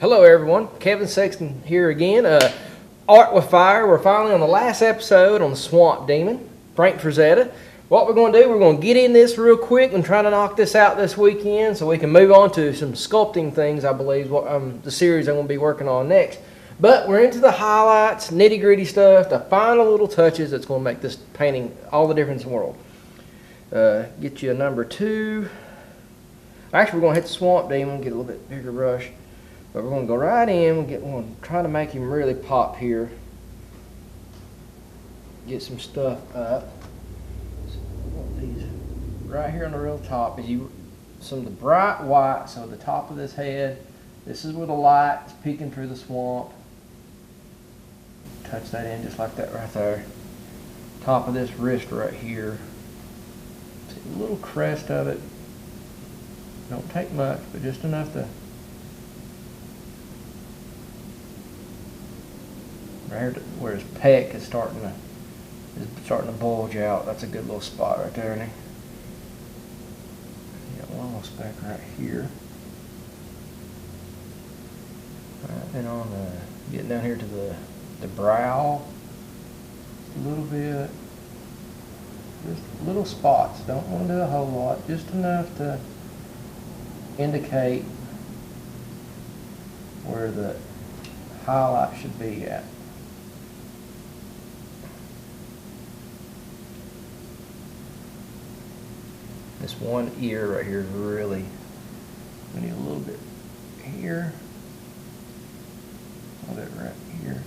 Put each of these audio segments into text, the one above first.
Hello everyone, Kevin Sexton here again. Art with Fire. We're finally on the last episode on the Swamp Demon, Frank Frazetta. What we're going to do, we're going to get in this real quick and try to knock this out this weekend so we can move on to some sculpting things, I believe, the series I'm going to be working on next. But we're into the highlights, nitty gritty stuff, the final little touches that's going to make this painting all the difference in the world. Get you a number 2. Actually, we're going to hit the Swamp Demon, get a little bit bigger brush. But we're going to go right in, we're going to try to make him really pop here. Get some stuff up. So we want these right here on the real top. Some of the bright white, so the top of this head. This is where the light is peeking through the swamp. Touch that in just like that right there. Top of this wrist right here. See a little crest of it. Don't take much, but just enough to. Right here where his pec is starting to bulge out. That's a good little spot right there, isn't it? Got one little speck right here. Right, then getting down here to the brow a little bit. Just little spots. Don't want to do a whole lot. Just enough to indicate where the highlight should be at. This one ear right here is really, we need a little bit here, a little bit right here.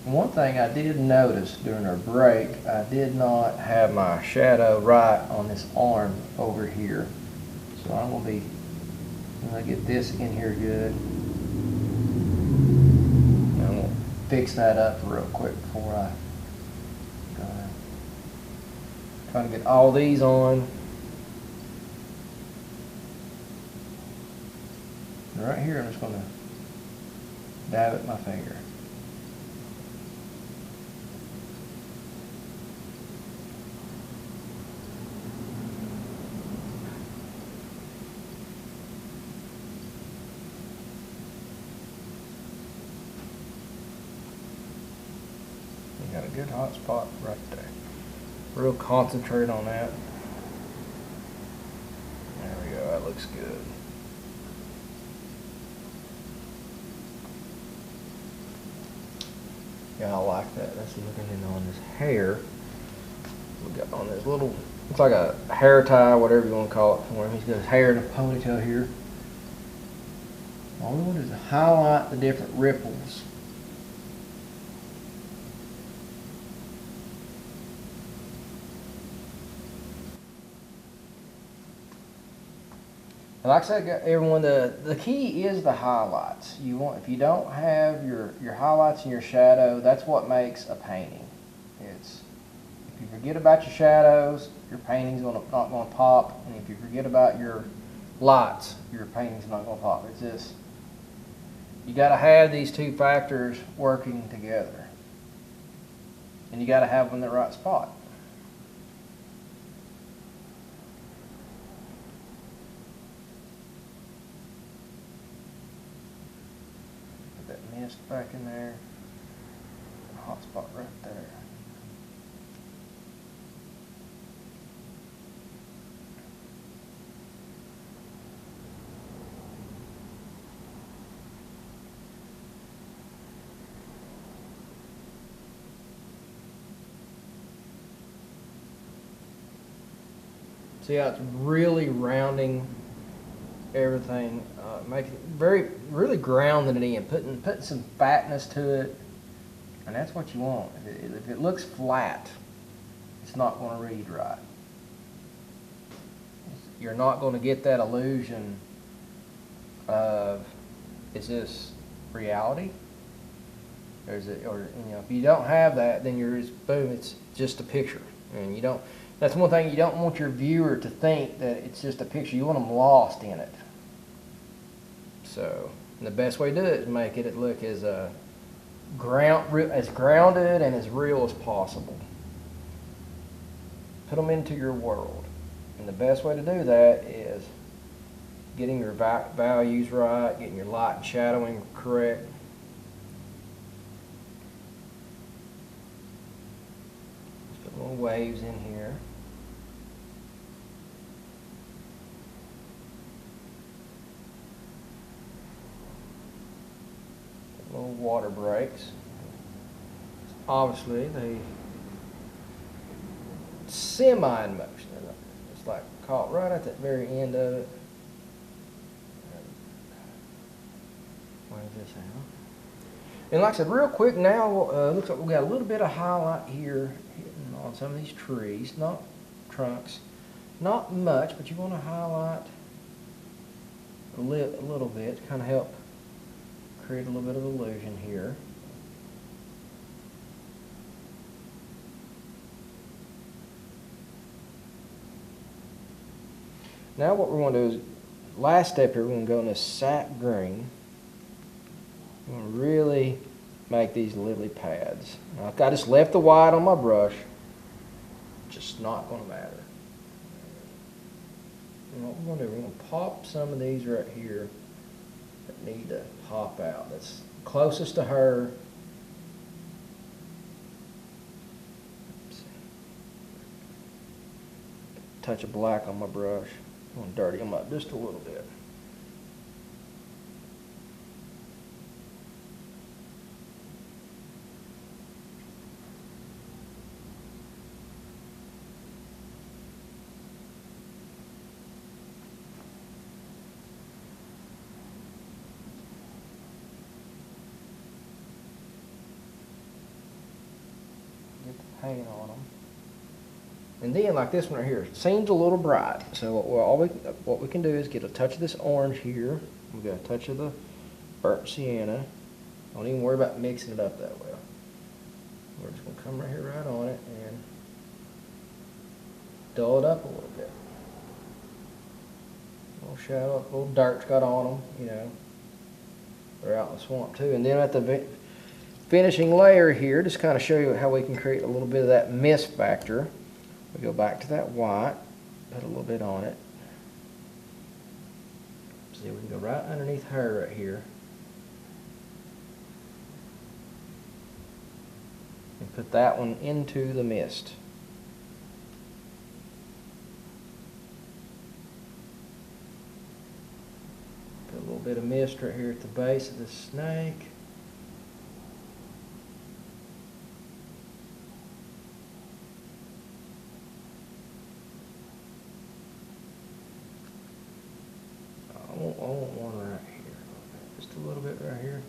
One thing I did notice during our break, I did not have my shadow right on this arm over here. So I'm going to get this in here good. And I'm going to fix that up real quick before I trying to get all these on. And right here I'm just going to dab at my finger. You got a good hot spot right there. Real concentrate on that. There we go, that looks good. Yeah, I like that. That's looking in on his hair. We got on this little, it's like a hair tie, whatever you want to call it for him. He's got his hair in a ponytail here. All we want is to highlight the different ripples. Like I said, everyone, the key is the highlights. If you don't have your highlights and your shadow, that's what makes a painting. If you forget about your shadows, your painting's not going to pop, and if you forget about your lights, your painting's not going to pop. It's just you got to have these two factors working together, and you got to have them in the right spot. Mist back in there, hot spot right there. See how it's really rounding everything, making it really grounding it in, putting some fatness to it, and that's what you want. If it looks flat, it's not going to read right. You're not going to get that illusion of, is this reality? Or if you don't have that, then you're just, boom, it's just a picture, and you don't. That's one thing, you don't want your viewer to think that it's just a picture. You want them lost in it. So, the best way to do it is make it look as grounded and as real as possible. Put them into your world. And the best way to do that is getting your values right, getting your light and shadowing correct. Let's put little waves in here. Little water breaks. Obviously, they semi in motion. It's like caught right at that very end of it. Where's this out? And like I said, real quick now, looks like we got a little bit of highlight here hitting on some of these trees, not trunks, not much, but you want to highlight a little bit to kind of help create a little bit of illusion here. Now what we're going to do is, last step here, we're going to go in this sap green. We're going to really make these lily pads. Now, I just left the white on my brush. Just not going to matter. And what we're going to do, we're going to pop some of these right here that need to pop out. That's closest to her. Touch of black on my brush. I'm going to dirty them up just a little bit. Get the paint on them. And then, like this one right here, it seems a little bright. So what we can do is get a touch of this orange here. We've got a touch of the burnt sienna. Don't even worry about mixing it up that well. We're just going to come right here, right on it, and dull it up a little bit. A little shadow, a little dirt's got on them, you know. They're out in the swamp too. And then at the finishing layer here, just kind of show you how we can create a little bit of that mist factor. We go back to that white, put a little bit on it. See, we can go right underneath her right here. And put that one into the mist. Put a little bit of mist right here at the base of the snake. I want one right here. Just a little bit right here.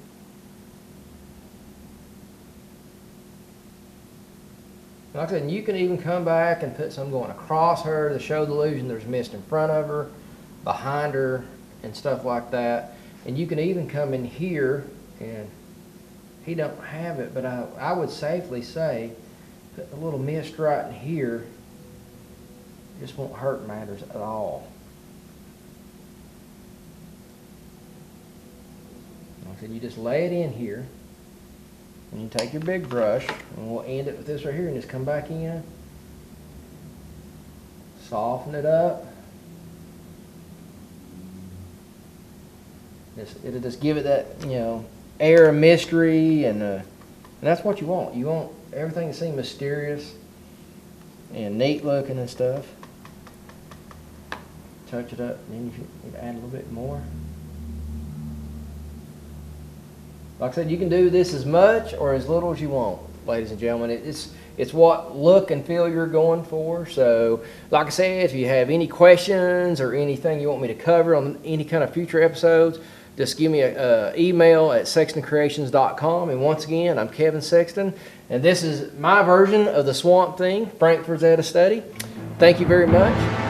Like I said, you can even come back and put some going across her to show the illusion there's mist in front of her, behind her, and stuff like that. And you can even come in here, and he don't have it, but I would safely say put a little mist right in here. It just won't hurt matters at all. Like I said, you just lay it in here, and you take your big brush, and we'll end it with this right here, and just come back in, soften it up. It'll just give it that, you know, air of mystery, and that's what you want. You want everything to seem mysterious and neat looking and stuff. Touch it up, and then you can add a little bit more. Like I said, you can do this as much or as little as you want, ladies and gentlemen. It's what look and feel you're going for. So, like I said, if you have any questions or anything you want me to cover on any kind of future episodes, just give me an email at sextoncreations.com. And once again, I'm Kevin Sexton, and this is my version of the Swamp Thing, Frank Frazetta study. Thank you very much.